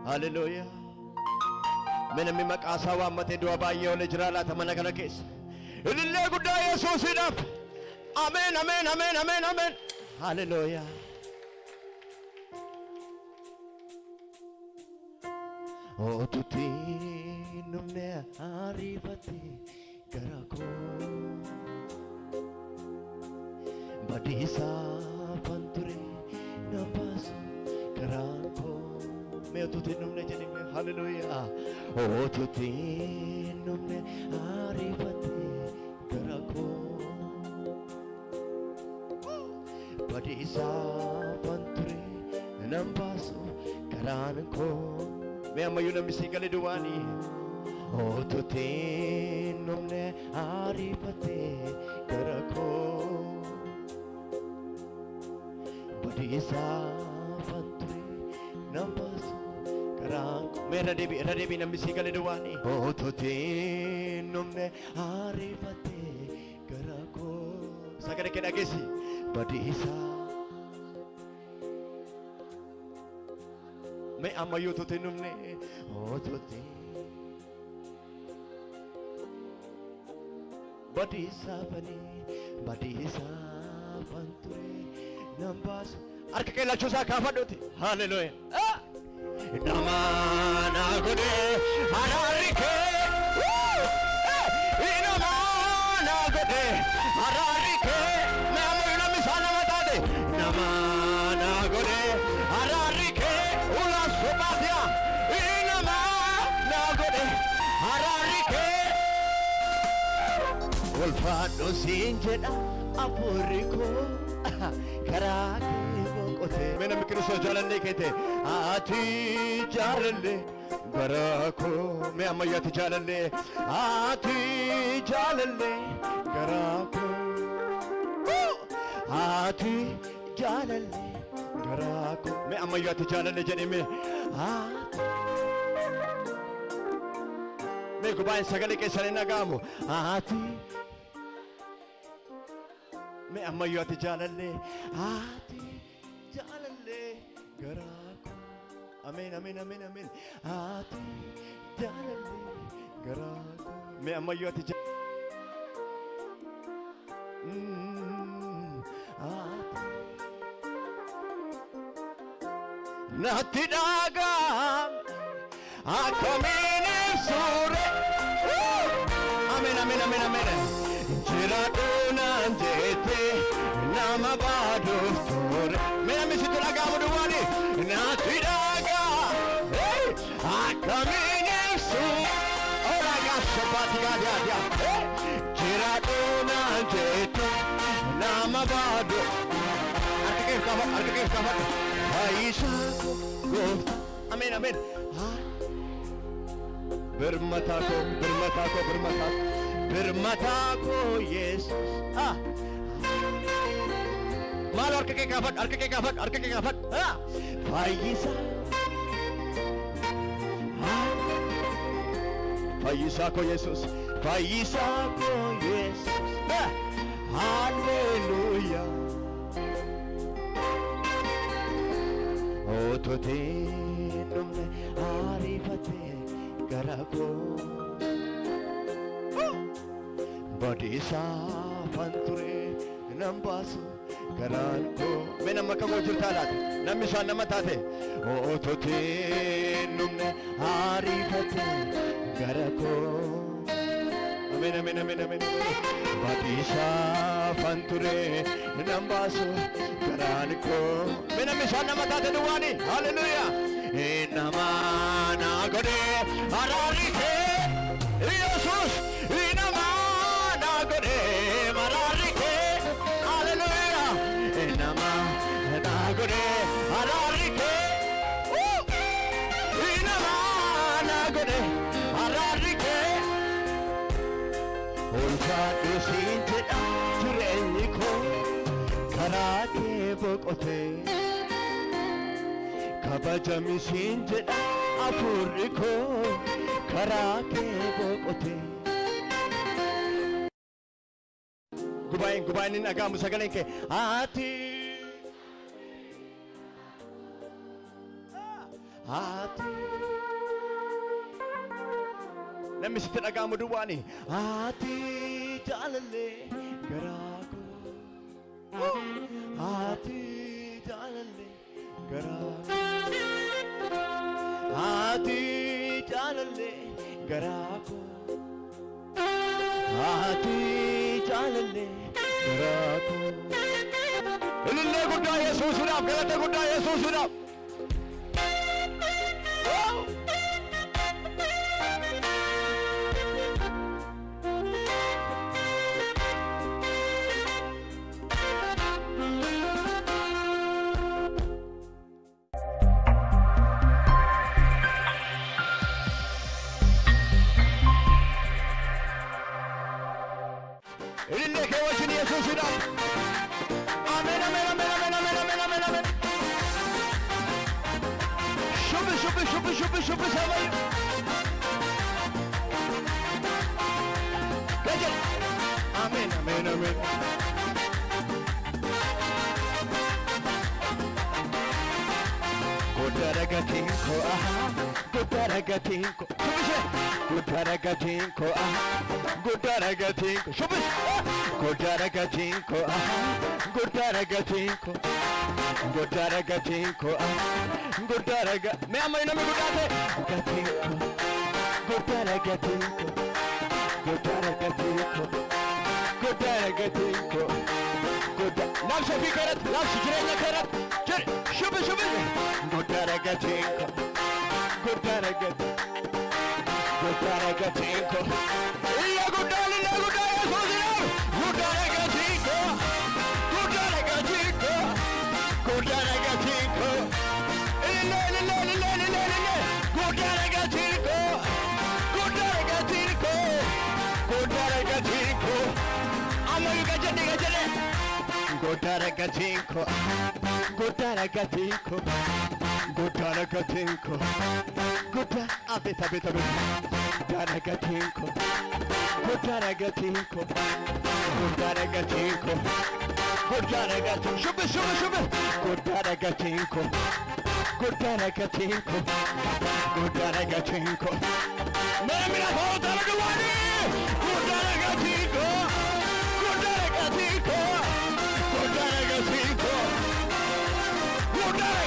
Hallelujah. Mena mi maqasawa mate du'a baay'ee ol jira laata mana kana keessa. Ilillee guddaa Yesuusiidhaaf. Amen, amen, amen, amen, amen. Hallelujah. Oh tutti numne arifate garako. Badisa panture nabasu garako. मैं तुझे नुमने चले में हालेलुया ओ तुझे नुमने आरी बते करको बड़ीसा पंतरे नंबासो करान को मैं अम्मयू नमिसी कले दुआनी ओ तुझे नुमने आरी बते करको बड़ीसा पंतरे नंबासो मेरा देवी नमिसी कले दुआनी ओ तुझे नुमने आरिफते करको सकरे के नगेसी बड़ीसा मैं अम्मयू तुझे नुमने ओ तुझे बड़ीसा बनी बड़ीसा पंतुरे नंबास अर्क के लचुसा काफा Dutee hallelujah Namana gode hararike Namana gode hararike मैं अम्मयू मिसाल बता दे Namana gode hararike उला सुबादिया Namana gode hararike Wolfado sinjeda apuriko karake मैंने मिक्रोसो जालने के थे आती जालने गराको मैं अम्मयू आती जालने आती जालने गराको आती जालने गराको मैं अम्मयू आती जालने जने में मैं गुबाइन सगले के सरे नगामो आती मैं अम्मयू आती जालने आती जालले गराको अमीन अमीन अमीन अमीन आती जालले गराको मैं अम्मयू आती आती नाती डागा आँखों में सूरे अमीन अमीन अमीन अमीन जिरा तो ना जेते नाम बादो सूरे मेरा मिसी तो लगा वो दुआनी ना तिरागा आकमीने सू और आगा शपाती का दिया जिरा तो ना जेते नाम बादो अर्के के आईशा को अमीन अमीन बिरमता को यीशुस माल अर्के के काफट फाइसा को यीशुस हालेलुया ओ तुझे नुमने आरिफते करको बड़ीसा पंतुरे नंबासु कराको मैं नम्मा का मोजुर था लाते नम्मिशा नम्मा थाते ओ तुझे नुमने आरिफते करको अमीन अमीन अमीन अमीन बड़ीसा पंतुरे नंबासु कराको मैं नम्मिशा नम्मा थाते दुआनी हालेलुया ए नमा ना गडे हरारिके यीशुस ए नमा ना गडे हरारिके हालेलुया ए नमा ना गडे हरारिके ए नमा ना गडे हरारिके ulfaadhu siin jedha jireenyi koo karaa kee boqotee kabajami siin jedha hafuurri koo karaa kee boqotee. Gubaa'in hin dhaga'amu sagaleen kee ati namni sitti dhaga'amu duwwaani ati jaalallee garaa koo ati jaalallee garaa koo ati jaalallee garaa koo ati jaalallee garaa koo. Ilillee guddaa Yesuusiidhaaf galata guddaa Yesuusiidhaaf. Ilillee kee wajjin Yesuusiidhaaf. Ameen ameen ameen ameen ameen ameen ameen ameen. Shubbi shubbi shubbi shubbi shubbi samayu. Gajal. Ameen ameen ameen. Godara gatiin ko aha. Godara gatiin ko. Shubbi godara gatiin ko aha. Godara gatiin ko. Shubbi. Godara gatiin ko aha. Godara gatiin ko. Godara gatiin ko aha. Godara ga. Me amma ina me godate. Gatiin ko. Godara gatiin ko. Godara gatiin ko. Godara gatiin ko. Godara. Nafsa fi karat. Nafsa jireenya karat. Jir. Shubbi shubbi. Godara gatiin ko. Godara gatiin. Godara gatiin ko. Iya godara illa godara Yesuusiidhaaf. Godara gatiin ko. Godara gatiin ko. Godara gatiin ko. Ilillee. Godara gatiin ko. Godara gatiin ko. Godara gatiin ko. Amma yu gajjadde. Godara gatiin ko. Godara gatiin ko. Godara gatiin ko. Godara abeta. Godara gatiin ko. Godara gatiin ko. Godara gatiin ko. Godara gatiin. Shubbi. Godara gatiin ko. Godara gatiin ko. Godara gatiin ko. Mere mira hodara duwani. Godara gatiin ko. Godara gatiin ko. Godara gatiin ko. Godara